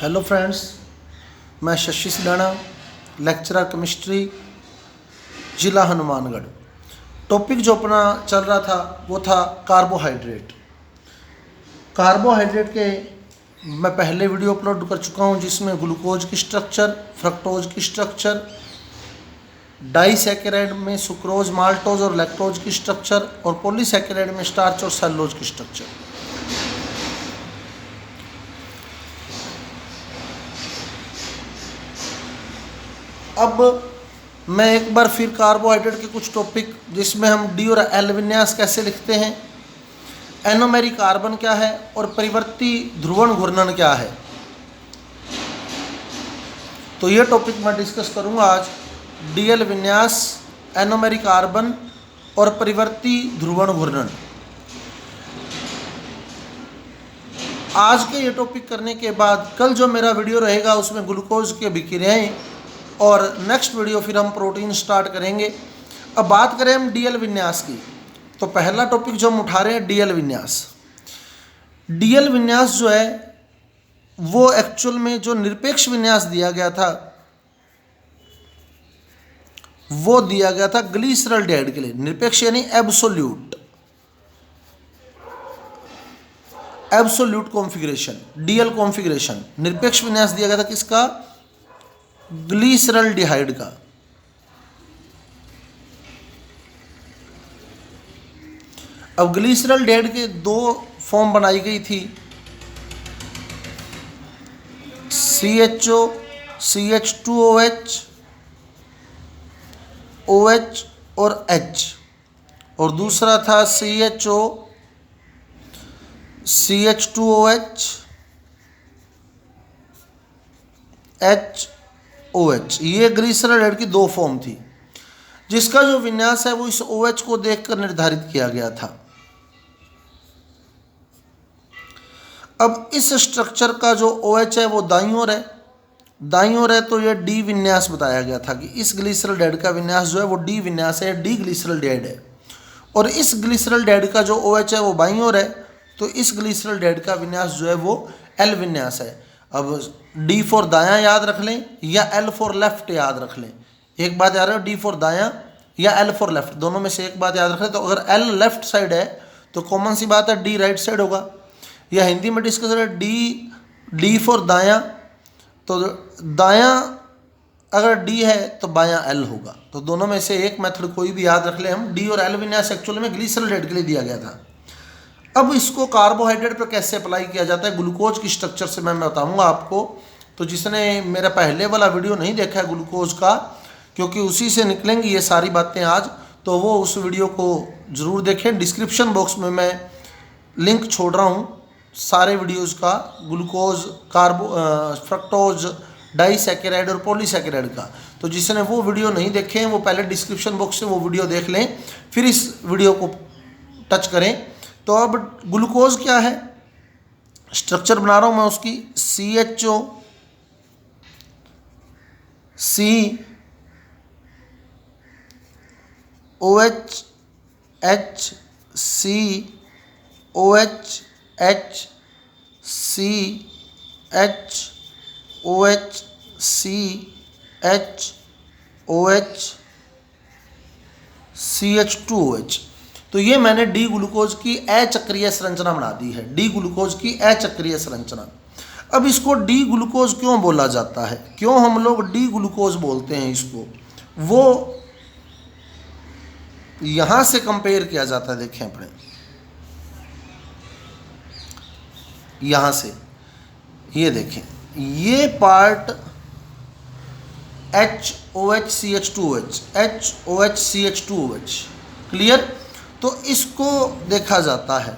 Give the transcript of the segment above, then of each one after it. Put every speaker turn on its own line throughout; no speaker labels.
Hello friends, मैं Shashi Sidana, lecturer chemistry, ज़िला Hanumangarh. Topic जो अपना चल रहा था वो था कार्बोहाइड्रेट। कार्बोहाइड्रेट के मैं पहले वीडियो अपलोड कर चुका हूँ जिसमें ग्लूकोज की स्ट्रक्चर, फ्रक्टोज की स्ट्रक्चर, डाइसैकेराइड में सुक्रोज, माल्टोज और लैक्टोज की स्ट्रक्चर और पॉलीसैकेराइड में स्टार्च और सेलुलोज की स्ट्रक्चर। अब मैं एक बार फिर कार्बोहाइड्रेट के कुछ टॉपिक जिसमें हम डी और एल विन्यास कैसे लिखते हैं, एनोमेरी कार्बन क्या है और परिवर्ती ध्रुवण घूर्णन क्या है, तो ये टॉपिक मैं डिस्कस करूंगा आज। डीएल विन्यास, एनोमेरी कार्बन और परिवर्ती ध्रुवण घूर्णन। आज के ये टॉपिक करने के बाद कल जो मेरा वीडियो रहेगा उसमें ग्लूकोज के अभिक्रियाएं और नेक्स्ट वीडियो फिर हम प्रोटीन स्टार्ट करेंगे। अब बात करें हम डीएल विन्यास की, तो पहला टॉपिक जो हम उठा रहे हैं डीएल विन्यास। डीएल विन्यास जो है वो एक्चुअल में जो निरपेक्ष विन्यास दिया गया था वो दिया गया था ग्लिसरॉल्डिहाइड के लिए। निरपेक्ष यानी एब्सोल्यूट कॉन्फ़िगरेशन, डीएल कॉन्फ़िगरेशन। निरपेक्ष विन्यास दिया गया था किसका? ग्लिसरॉल्डिहाइड का। अब ग्लिसरॉल्डिहाइड के दो फॉर्म बनाई गई थी, CHO, CH2OH, OH और H, और दूसरा था CHO, CH2OH, HOH। ये ग्लिसरॉल्डिहाइड की दो फॉर्म थी जिसका जो विन्यास है वो इस OH को देखकर निर्धारित किया गया था। अब इस स्ट्रक्चर का जो OH है वो दाईं ओर है, तो ये डी विन्यास बताया गया था कि इस ग्लिसरॉल्डिहाइड का विन्यास जो है वो डी विन्यास है, डी ग्लिसरॉल्डिहाइड है। और इस ग्लिसरॉल्डिहाइड का जो OH है वो बाईं ओर है, तो इस ग्लिसरॉल्डिहाइड का विन्यास जो है वो एल विन्यास है। अब डी फॉर दायां याद रख लें या एल फॉर लेफ्ट याद रख लें। एक बात याद रखो, डी फॉर दायां या एल फॉर लेफ्ट, दोनों में से एक बात याद रख लें। तो अगर एल लेफ्ट साइड है तो कॉमन सी बात है डी राइट साइड होगा, या हिंदी में डिस्कस करें डी फॉर दायां, तो दायां अगर डी है तो बायां एल होगा। तो दोनों में से एक मेथड कोई भी याद रख ले हम। डी और एल विन्यास एक्चुअल में ग्लिसरॉल्डिहाइड के लिए दिया गया था। अब इसको कार्बोहाइड्रेट पर कैसे अप्लाई किया जाता है, ग्लूकोज की स्ट्रक्चर से मैं बताऊंगा आपको। तो जिसने मेरा पहले वाला वीडियो नहीं देखा है ग्लूकोज का, क्योंकि उसी से निकलेंगी ये सारी बातें आज, तो वो उस वीडियो को ज़रूर देखें। डिस्क्रिप्शन बॉक्स में मैं लिंक छोड़ रहा हूँ सारे वीडियोज़ का, ग्लूकोज, फ्रक्टोज, डाइसैकेराइड और पॉलीसैकेराइड का। तो जिसने वो वीडियो नहीं देखे हैं वो पहले डिस्क्रिप्शन बॉक्स से वो वीडियो देख लें, फिर इस वीडियो को टच करें। तो अब ग्लूकोज क्या है, स्ट्रक्चर बना रहा हूं मैं उसकी। CHO, OH, H, OH, H, H, OH, H, OH, CH2OH। तो ये मैंने डी ग्लूकोज की अचक्रीय संरचना बना दी है, डी ग्लूकोज की अचक्रीय संरचना। अब इसको डी ग्लूकोज क्यों बोला जाता है, क्यों हम लोग डी ग्लूकोज बोलते हैं इसको, वो यहां से कंपेयर किया जाता है। देखें अपने यहां से, ये देखें, ये part HOH CH2OH, HOH CH2OH, clear. तो इसको देखा जाता है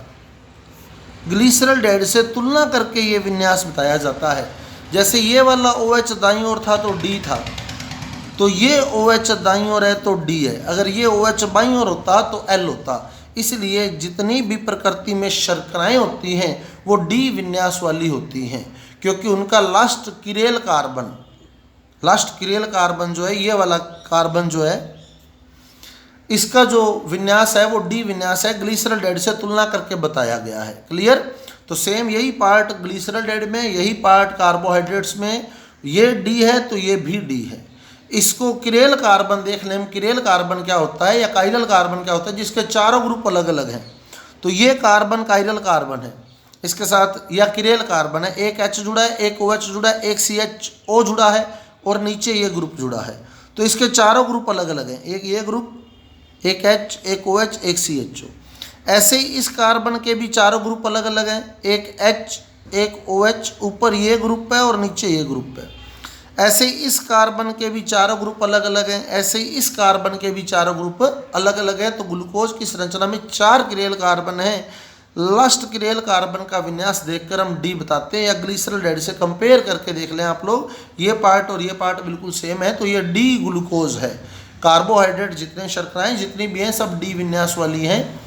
ग्लिसरॉल्डिहाइड से तुलना करके ये विन्यास बताया जाता है। जैसे ये वाला OH दाईं ओर था तो D था, तो ये OH दाईं ओर है तो D है। अगर ये OH बाईं ओर होता तो L होता। इसलिए जितनी भी प्रकृति में शर्कराएं होती हैं वो D विन्यास वाली होती हैं, क्योंकि उनका लास्ट किरेल कार्बन जो है, ये वाला कार्बन जो है, इसका जो विन्यास है वो डी विन्यास है, ग्लिसरॉल्डिहाइड से तुलना करके बताया गया है, क्लियर। तो सेम यही पार्ट ग्लिसरॉल डेड में, यही पार्ट कार्बोहाइड्रेट्स में, ये डी है तो ये भी डी है। इसको किरेल कार्बन देख लें हम, किरेल कार्बन क्या होता है या काइरल कार्बन क्या होता है, जिसके चारों ग्रुप अलग अलग हैं। तो ये कार्बन काइरल कार्बन है इसके साथ, या किरेल कार्बन है, एक H जुड़ा है, एक OH जुड़ा है, एक CHO जुड़ा है और नीचे ये ग्रुप जुड़ा है। तो इसके चारों ग्रुप अलग अलग हैं, एक ये ग्रुप, एक H, एक OH, एक CHO। ऐसे ही इस कार्बन के भी चारों ग्रुप अलग अलग हैं, एक H, एक OH, ऊपर ये ग्रुप है और नीचे ये ग्रुप है। ऐसे ही इस कार्बन के भी चारों ग्रुप अलग अलग हैं, ऐसे ही इस कार्बन के भी चारों ग्रुप अलग अलग हैं। तो ग्लूकोज की संरचना में 4 किरेल कार्बन हैं। लास्ट किरेल कार्बन का विन्यास देखकर हम डी बताते हैं, या ग्लिसरॉल डेड से कंपेयर करके देख लें आप लोग, ये पार्ट और ये पार्ट बिल्कुल सेम है, तो ये डी ग्लूकोज है। कार्बोहाइड्रेट जितने शर्कराएं जितनी भी हैं सब डी विन्यास वाली हैं,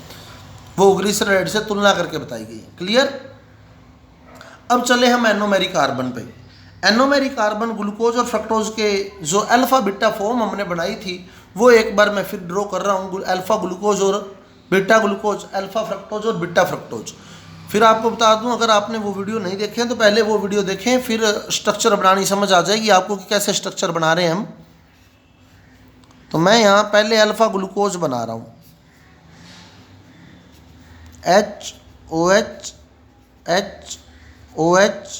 वो ग्लिसरॉल डेड से तुलना करके बताई गई। क्लियर। अब चले हम एनोमेरिक कार्बन पे। एनोमेरिक कार्बन ग्लूकोज और फ्रक्टोज के जो अल्फा बीटा फॉर्म हमने बनाई थी वो एक बार मैं फिर ड्रॉ कर रहा हूँ, अल्फा ग्लूकोज और बीटा ग्लूकोज, अल्फा फ्रक्टोज और बीटा फ्रक्टोज। फिर आपको बता दूं, अगर आपने वो वीडियो नहीं देखे तो पहले वो वीडियो देखें, फिर स्ट्रक्चर बनानी समझ आ जाएगी आपको कि कैसे स्ट्रक्चर बना रहे हैं हम। तो मैं यहाँ पहले अल्फा ग्लूकोज बना रहा हूँ, HOH, HOH,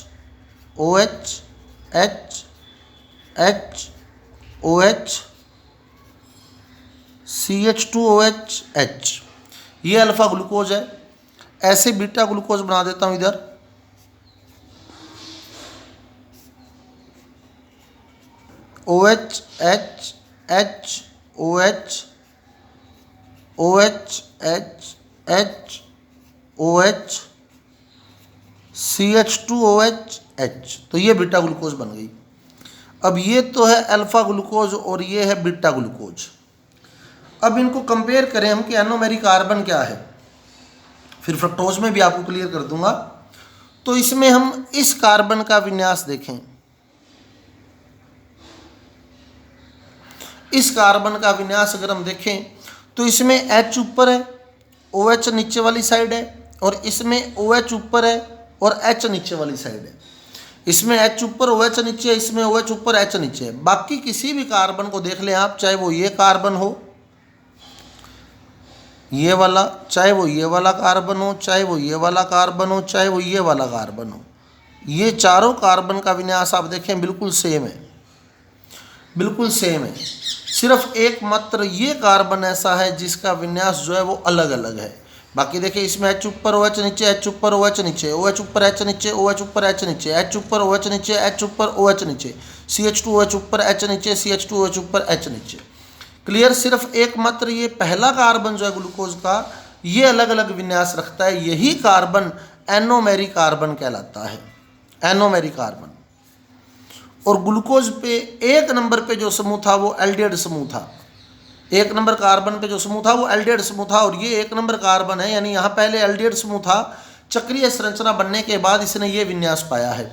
OH, H, OH, CH2OH, H, ये अल्फा ग्लूकोज है। ऐसे बीटा ग्लूकोज बना देता हूँ इधर, OH, H, H, OH, OH, H, H, OH, CH2OH, H। तो ये बीटा ग्लूकोज बन गई। अब ये तो है अल्फा ग्लूकोज और ये है बीटा ग्लूकोज। अब इनको कंपेयर करें हम कि एनोमेरिक कार्बन क्या है, फिर फ्रक्टोज में भी आपको क्लियर कर दूंगा। तो इसमें हम इस कार्बन का विन्यास देखें, इस कार्बन का विन्यास अगर हम देखें तो इसमें H ऊपर है, OH नीचे वाली साइड है, और इसमें OH ऊपर है और H नीचे वाली साइड है। इसमें H ऊपर OH नीचे, इसमें OH ऊपर H नीचे है। बाकी किसी भी कार्बन को देख लें आप, चाहे वो ये कार्बन हो, ये वाला, चाहे वो ये वाला कार्बन हो, चाहे वो ये वाला कार्बन हो, चाहे वो ये वाला कार्बन हो, ये चारों कार्बन का विन्यास आप देखें बिल्कुल सेम है, बिल्कुल सेम है। सिर्फ एकमात्र ये कार्बन ऐसा है जिसका विन्यास जो है वो अलग अलग है। बाकी देखिए इसमें H ऊपर OH नीचे, H ऊपर OH नीचे, OH ऊपर H नीचे, OH ऊपर H नीचे, H ऊपर OH नीचे, H ऊपर OH नीचे, CH2OH ऊपर H नीचे, CH2OH ऊपर H नीचे। क्लियर। सिर्फ एकमात्र ये पहला कार्बन जो है ग्लूकोज का, ये अलग अलग विन्यास रखता है, यही कार्बन एनोमेरिक कार्बन कहलाता है, एनोमेरिक कार्बन। और ग्लूकोज पे 1 नंबर पे जो समूह था वो एल्डिहाइड समूह था, 1 नंबर कार्बन पे जो समूह था वो एल्डिहाइड समूह था, और ये 1 नंबर कार्बन है, यानी यहाँ पहले एल्डिहाइड समूह था, चक्रीय संरचना बनने के बाद इसने ये विन्यास पाया है।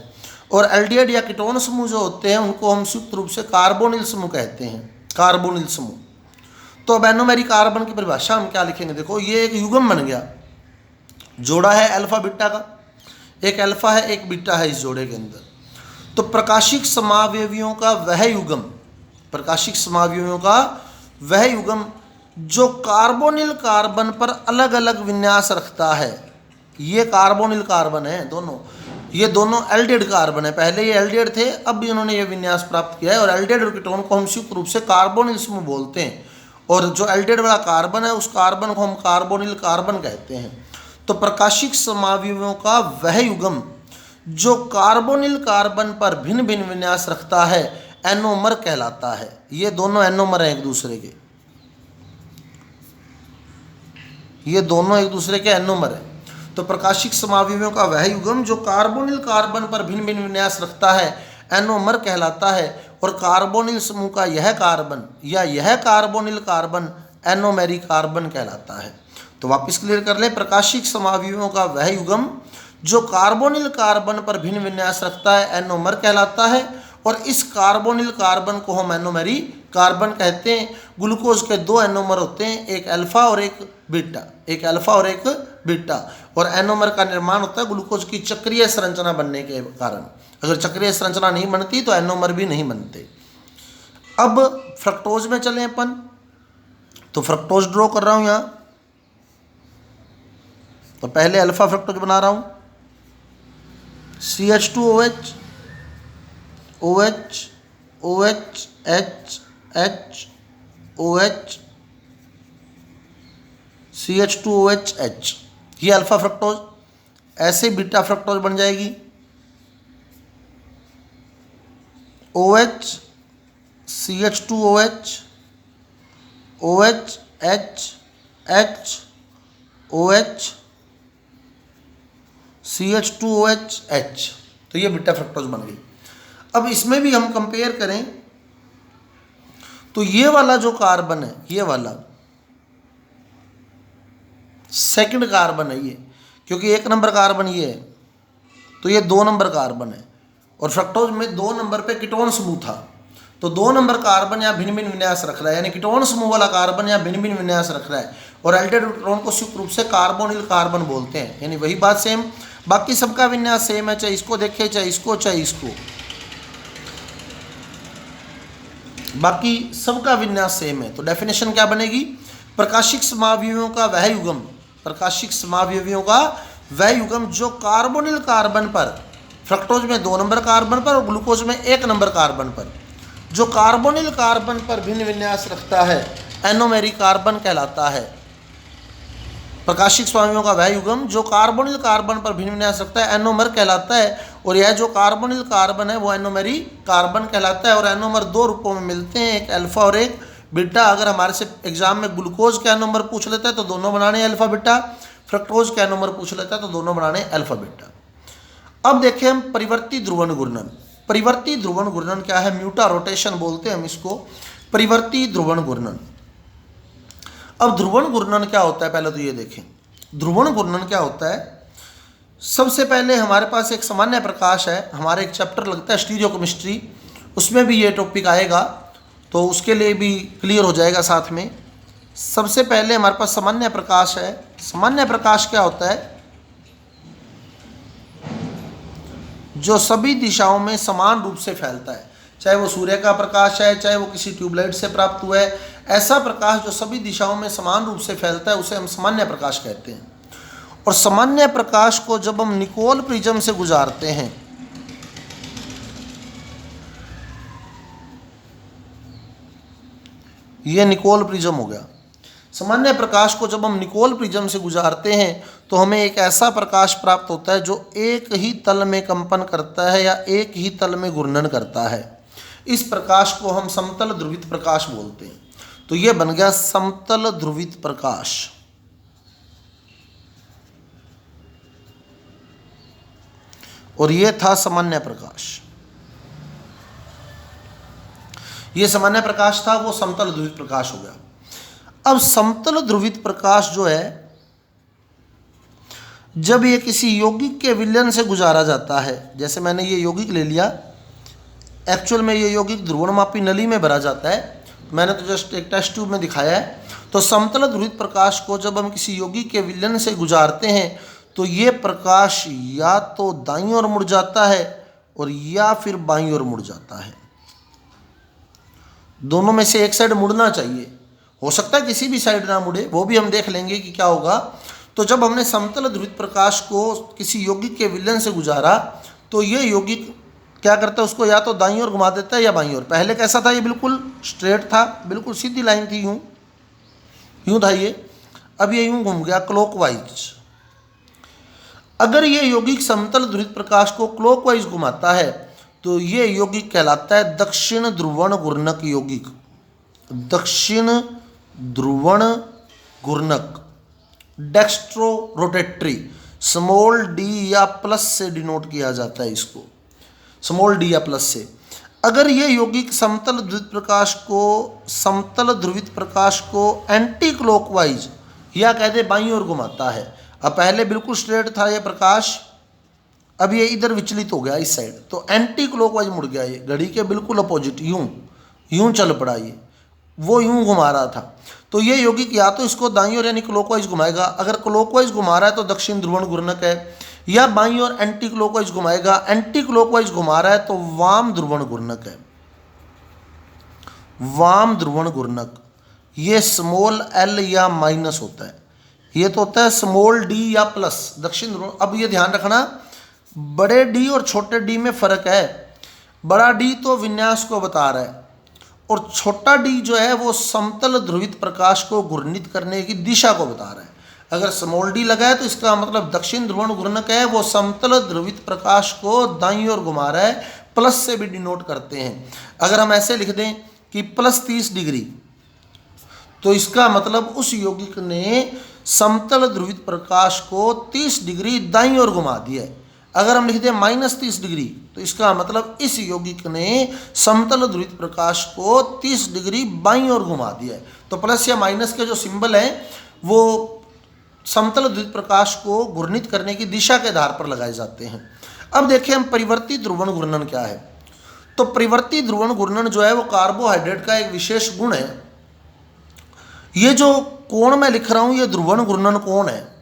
और एल्डिहाइड या कीटोन समूह जो होते हैं उनको हम संयुक्त रूप से कार्बोनिल समूह कहते हैं, कार्बोनिल समूह। तो अब एनोमेरिक कार्बन की परिभाषा हम क्या लिखेंगे, देखो ये एक युग्म बन गया, जोड़ा है अल्फा बीटा का, एक अल्फा है एक बीटा है इस जोड़े के अंदर। तो प्रकाशिक समावयवियों का वह युग्म, प्रकाशिक समावयवियों का वह युग्म जो कार्बोनिल कार्बन पर अलग अलग विन्यास रखता है, ये कार्बोनिल कार्बन है दोनों, ये दोनों एल्डिहाइड कार्बन है, पहले ये एल्डिहाइड थे अब भी उन्होंने ये विन्यास प्राप्त किया है। और एल्डिहाइड और कीटोन को हम संयुक्त रूप से कार्बोनिल समूह बोलते हैं, और जो एल्डिहाइड वाला कार्बन है उस कार्बन को हम कार्बोनिल कार्बन कहते हैं। तो प्रकाशिक समावयवियों का वह युग्म जो कार्बोनिल कार्बन पर भिन्न भिन्न विन्यास रखता है एनोमर कहलाता है। ये दोनों एनोमर हैं एक दूसरे के, ये दोनों एक दूसरे के एनोमर हैं। तो प्रकाशिक समावयवियों का वह युग्म जो कार्बोनिल कार्बन पर भिन्न भिन्न विन्यास रखता है एनोमर कहलाता है, और कार्बोनिल समूह का यह कार्बन या यह कार्बोनिल कार्बन एनोमेरिक कार्बन कहलाता है। तो वापस क्लियर कर लें, प्रकाशिक समावयवियों का वह युग्म जो कार्बोनिल कार्बन पर भिन्न विन्यास रखता है एनोमर कहलाता है, और इस कार्बोनिल कार्बन को हम एनोमेरी कार्बन कहते हैं। ग्लूकोज के दो एनोमर होते हैं, एक अल्फा और एक बीटा, एक अल्फा और एक बीटा, और एनोमर का निर्माण होता है ग्लूकोज की चक्रीय संरचना बनने के कारण। अगर चक्रीय संरचना नहीं बनती तो एनोमर भी नहीं बनते। अब फ्रक्टोज में चलें अपन, तो फ्रक्टोज ड्रॉ कर रहा हूं यहां। तो पहले अल्फा फ्रक्टोज बना रहा हूं, CH2OH, OH, OH, H, H, OH, CH2OH, H, ये अल्फा फ्रक्टोज। ऐसे बीटा फ्रक्टोज बन जाएगी, OH, CH2OH, OH, H, H, OH, CH2OH, H, तो ये बीटा फ्रक्टोज बन गई। अब इसमें भी हम कंपेयर करें तो ये वाला जो कार्बन है, ये वाला सेकंड कार्बन है ये, क्योंकि 1 नंबर कार्बन ये है, तो ये 2 नंबर कार्बन है। और फ्रक्टोज में 2 नंबर पे कीटोन समूह था, तो 2 नंबर कार्बन या भिन्न भिन्न विन्यास रख रहा है, यानी कीटोन समूह वाला कार्बन या भिन्न भिन्न विन्यास रख रहा है। और एल्डेहाइड को संयुक्त रूप से कार्बोनिल कार्बन बोलते हैं, यानी वही बात सेम, बाकी सबका विन्यास सेम है, चाहे इसको देखें चाहे इसको चाहे इसको, बाकी सबका विन्यास सेम है। तो डेफिनेशन क्या बनेगी? प्रकाशिक समावयवियों का वह युग्म, प्रकाशिक समावयवियों का वह युग्म जो कार्बोनिल कार्बन पर, फ्रक्टोज में 2 नंबर कार्बन पर और ग्लूकोज में 1 नंबर कार्बन पर, जो कार्बोनिल कार्बन पर भिन्न विन्यास रखता है एनोमेरी कार्बन कहलाता है। प्रकाशिक समावयवियों का वह युग्म जो कार्बोनिल कार्बन पर भिन्न विन्यास रखता है एनोमर कहलाता है। और यह जो कार्बोनिल कार्बन है वो एनोमेरी कार्बन कहलाता है। और एनोमर 2 रूपों में मिलते हैं, एक अल्फा और एक बीटा। अगर हमारे से एग्जाम में ग्लूकोज का एनोमर पूछ लेता है तो दोनों बनाने अल्फा बीटा, फ्रक्टोज का एनोमर पूछ लेता है तो दोनों बनाने अल्फा बीटा। अब देखें हम परिवर्ती ध्रुवण घूर्णन। परिवर्ती ध्रुवण घूर्णन क्या है? म्यूटा रोटेशन बोलते हैं हम इसको, परिवर्ती ध्रुवण घूर्णन। अब ध्रुवण घूर्णन क्या होता है पहले तो ये देखें। ध्रुवण घूर्णन क्या होता है? सबसे पहले हमारे पास एक सामान्य प्रकाश है, हमारा एक चैप्टर लगता है स्टीरियोकेमिस्ट्री, उसमें भी ये टॉपिक आएगा, तो उसके लिए भी क्लियर हो जाएगा साथ में। सबसे पहले हमारे पास सामान्य प्रकाश है। सामान्य प्रकाश क्या होता है? जो सभी दिशाओं में समान रूप से फैलता है, चाहे वो सूर्य का प्रकाश है, चाहे वो किसी ट्यूबलाइट से प्राप्त हुआ है, ऐसा प्रकाश जो सभी दिशाओं में समान रूप से फैलता है उसे हम सामान्य प्रकाश कहते हैं। और सामान्य प्रकाश को जब हम निकोल प्रिज्म से गुजारते हैं, यह निकोल प्रिज्म हो गया। सामान्य प्रकाश को जब हम निकोल प्रिज्म से गुजारते हैं तो हमें एक ऐसा प्रकाश प्राप्त होता है जो एक ही तल में कंपन करता है या एक ही तल में घूर्णन करता है। इस प्रकाश को हम समतल ध्रुवित प्रकाश बोलते हैं। तो यह बन गया समतल ध्रुवित प्रकाश। और यह था सामान्य प्रकाश। यह सामान्य प्रकाश था, वो समतल ध्रुवित प्रकाश हो गया। अब समतल ध्रुवित प्रकाश जो है, जब ये किसी यौगिक के विलयन से गुजारा जाता है, जैसे मैंने ये यौगिक ले लिया, एक्चुअल में ये यौगिक ध्रुवणमापी नली में भरा जाता है, मैंने तो जस्ट एक टेस्ट ट्यूब में दिखाया है। तो समतल ध्रुवित प्रकाश को जब हम किसी यौगिक के विलयन से गुजारते हैं तो ये प्रकाश या तो दाईं ओर मुड़ जाता है और या फिर बाईं ओर मुड़ जाता है। दोनों में से एक साइड मुड़ना चाहिए, हो सकता है किसी भी साइड ना मुड़े, वो भी हम देख लेंगे कि क्या होगा। तो जब हमने समतल ध्रुवित प्रकाश को किसी यौगिक के विलयन से गुजारा तो ये यौगिक क्या करता है, उसको या तो दाईं ओर घुमा देता है या बाईं ओर। पहले कैसा था? ये बिल्कुल स्ट्रेट था, बिल्कुल सीधी लाइन थी, यूं यूं था ये, अब ये यूं घूम गया क्लॉकवाइज। अगर ये यौगिक समतल ध्रुवित प्रकाश को क्लॉकवाइज घुमाता है तो ये यौगिक कहलाता है दक्षिण ध्रुवण घूर्णक यौगिक। दक्षिण ध्रुवण घूर्णक, डेक्स्ट्रो रोटेटरी, स्मॉल डी या प्लस से डिनोट किया जाता है इसको, स्मॉल डी या प्लस से। अगर ये यौगिक समतल ध्रुवित प्रकाश को एंटी क्लॉकवाइज या कहते बाईं ओर घुमाता है। अब पहले बिल्कुल स्ट्रेट था ये प्रकाश, अब ये इधर विचलित हो गया इस साइड, तो एंटी क्लॉकवाइज मुड़ गया, ये घड़ी के बिल्कुल अपोजिट, यूं चल पड़ा, ये वो यूं घुमा रहा था। तो ये यौगिक या तो इसको दाईं ओर यानी क्लॉकवाइज घुमाएगा, अगर क्लॉकवाइज घुमा रहा है तो दक्षिण ध्रुवण घूर्णक है, या बाईं ओर एंटी क्लॉकवाइज घुमाएगा, एंटी क्लॉकवाइज घुमा रहा है तो वाम ध्रुवण घूर्णक है, वाम ध्रुवण घूर्णक। ये स्मॉल एल या माइनस होता है, ये तो होता है स्मॉल डी या प्लस, दक्षिण ध्रुवण। अब ये ध्यान रखना, बड़े डी और छोटे डी में फर्क है। बड़ा डी तो विन्यास को बता रहा है, और छोटा डी जो है वो समतल ध्रुवित प्रकाश को घूर्णित करने की दिशा को बता रहा है। अगर स्मॉल डी लगा है तो इसका मतलब दक्षिण ध्रुवण घूर्णक है, वो समतल ध्रुवित प्रकाश को दाईं ओर घुमा रहा है, प्लस से भी डिनोट करते हैं। अगर हम ऐसे लिख दें कि प्लस 30 डिग्री, तो इसका मतलब उस यौगिक ने समतल ध्रुवित प्रकाश को 30 डिग्री दाईं ओर घुमा दिया है। अगर हम लिख दें माइनस 30 डिग्री, तो इसका मतलब इस यौगिक ने समतल ध्रुवित प्रकाश को 30 डिग्री बाईं ओर घुमा दिया है। तो प्लस या माइनस के जो सिंबल हैं वो समतल ध्रुवित प्रकाश को घूर्णित करने की दिशा के आधार पर लगाए जाते हैं। अब देखें हम परिवर्ती ध्रुवण घूर्णन क्या है। तो परिवर्ती ध्रुवण घूर्णन जो है वो कार्बोहाइड्रेट का एक विशेष गुण है। ये जो कोण मैं लिख रहा हूं ये ध्रुवण घूर्णन कोण है,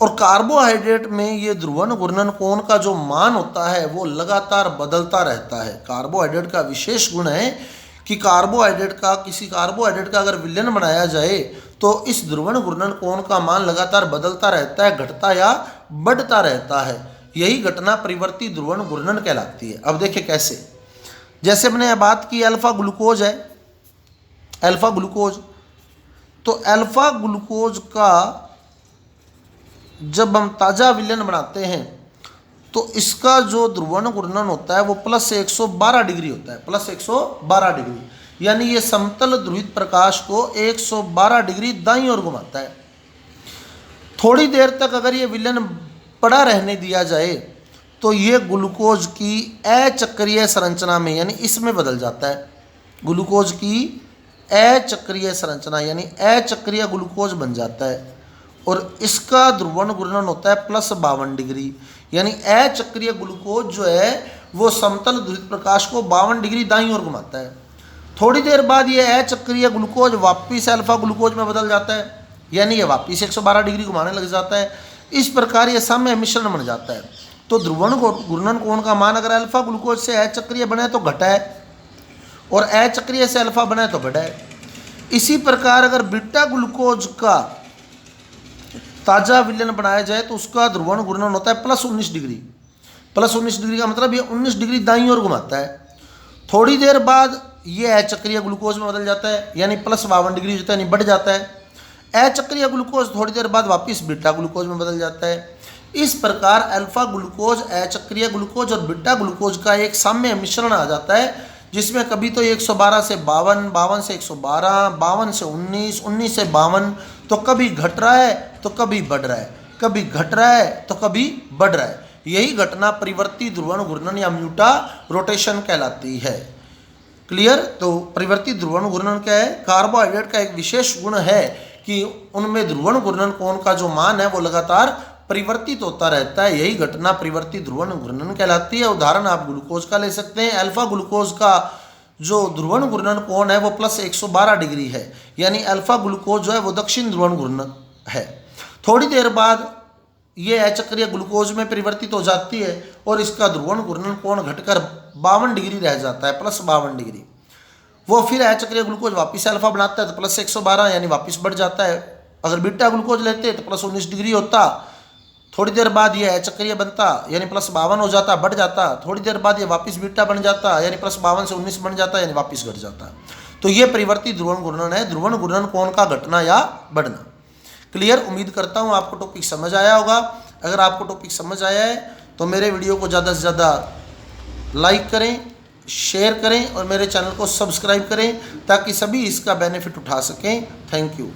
और कार्बोहाइड्रेट में ये ध्रुवण घूर्णन कोण का जो मान होता है वो लगातार बदलता रहता है। कार्बोहाइड्रेट का विशेष गुण है कि किसी कार्बोहाइड्रेट का अगर विलयन बनाया जाए तो इस ध्रुवण घूर्णन कोण का मान लगातार बदलता रहता है, घटता या बढ़ता रहता है। यही घटना परिवर्ती ध्रुवण घूर्णन कहलाती है। अब देखिए कैसे, जैसे हमने बात की अल्फा ग्लूकोज है, अल्फा ग्लूकोज, तो अल्फा ग्लूकोज का जब हम ताज़ा विलयन बनाते हैं तो इसका जो ध्रुवण घूर्णन होता है वो प्लस 112 डिग्री होता है, प्लस 112 डिग्री, यानी ये समतल ध्रुवित प्रकाश को 112 डिग्री दाईं ओर घुमाता है। थोड़ी देर तक अगर ये विलयन पड़ा रहने दिया जाए तो ये ग्लूकोज की अचक्रीय संरचना में यानी इसमें बदल जाता है। ग्लूकोज की अचक्रीय संरचना यानी अचक्रीय ग्लूकोज बन जाता है, और इसका ध्रुवण घूर्णन होता है प्लस 52 डिग्री, यानी अचक्रीय ग्लूकोज जो है वो समतल ध्रुवित प्रकाश को 52 डिग्री दाईं ओर घुमाता है। थोड़ी देर बाद ये अचक्रीय ग्लूकोज वापिस अल्फा ग्लूकोज में बदल जाता है, यानी ये वापिस 112 डिग्री घुमाने लग जाता है। इस प्रकार ये साम्य मिश्रण बन जाता है। तो ध्रुवण घूर्णन कोण का मान अगर अल्फा ग्लूकोज से अचक्रीय बने तो घटा है, और अचक्रीय से अल्फा बना है तो बढ़ा है। इसी प्रकार अगर बीटा ग्लूकोज का ताज़ा विलयन बनाया जाए तो उसका ध्रुवण घूर्णन होता है प्लस 19 डिग्री। प्लस 19 डिग्री का मतलब ये 19 डिग्री दाईं ओर घुमाता है। थोड़ी देर बाद ये अचक्रीय ग्लूकोज में बदल जाता है, यानी प्लस 52 डिग्री होता है, यानी बढ़ जाता है। अचक्रीय ग्लूकोज थोड़ी देर बाद वापस बीटा ग्लूकोज में बदल जाता है। इस प्रकार अल्फा ग्लूकोज, अचक्रीय ग्लूकोज और बीटा ग्लूकोज का एक साम्य मिश्रण आ जाता है, जिसमें कभी तो 112 से 52, 52 से 112, 52 से 19, 19 से 52, तो कभी घट रहा है तो कभी बढ़ रहा है, कभी घट रहा है तो कभी बढ़ रहा है। यही घटना परिवर्ती ध्रुवण घूर्णन या म्यूटा रोटेशन कहलाती है। क्लियर? तो परिवर्ती ध्रुवण घूर्णन क्या है? कार्बोहाइड्रेट का एक विशेष गुण है कि उनमें ध्रुवण घूर्णन कोण का जो मान है वो लगातार परिवर्तित होता रहता है। यही घटना परिवर्ती ध्रुवण घूर्णन कहलाती है। उदाहरण आप ग्लूकोज का ले सकते हैं। अल्फा ग्लूकोज का जो ध्रुवण घूर्णन कोण है वो प्लस 112 डिग्री है, यानी अल्फा ग्लूकोज जो है वो दक्षिण ध्रुवण घूर्णन है। थोड़ी देर बाद ये अचक्रीय ग्लूकोज में परिवर्तित हो जाती है और इसका ध्रुवण घूर्णन कोण घटकर 52 डिग्री रह जाता है, प्लस 52 डिग्री। वो फिर अचक्रीय ग्लूकोज वापस अल्फा बनाता है तो प्लस 112 यानी वापस बढ़ जाता है। अगर बीटा ग्लूकोज लेते हैं तो प्लस 19 डिग्री होता। थोड़ी देर बाद ये अचक्रीय बनता यानी प्लस 52 हो जाता, बढ़ जाता। थोड़ी देर बाद ये वापस बीटा बन जाता यानी प्लस 52 से 19 बन जाता यानी वापस घट जाता। तो ये परिवर्ती ध्रुवण घूर्णन है, ध्रुवण घूर्णन कोण का घटना या बढ़ना। क्लियर? उम्मीद करता हूँ आपको टॉपिक समझ आया होगा। अगर आपको टॉपिक समझ आया है तो मेरे वीडियो को ज़्यादा से ज़्यादा लाइक करें, शेयर करें और मेरे चैनल को सब्सक्राइब करें ताकि सभी इसका बेनिफिट उठा सकें। Thank you.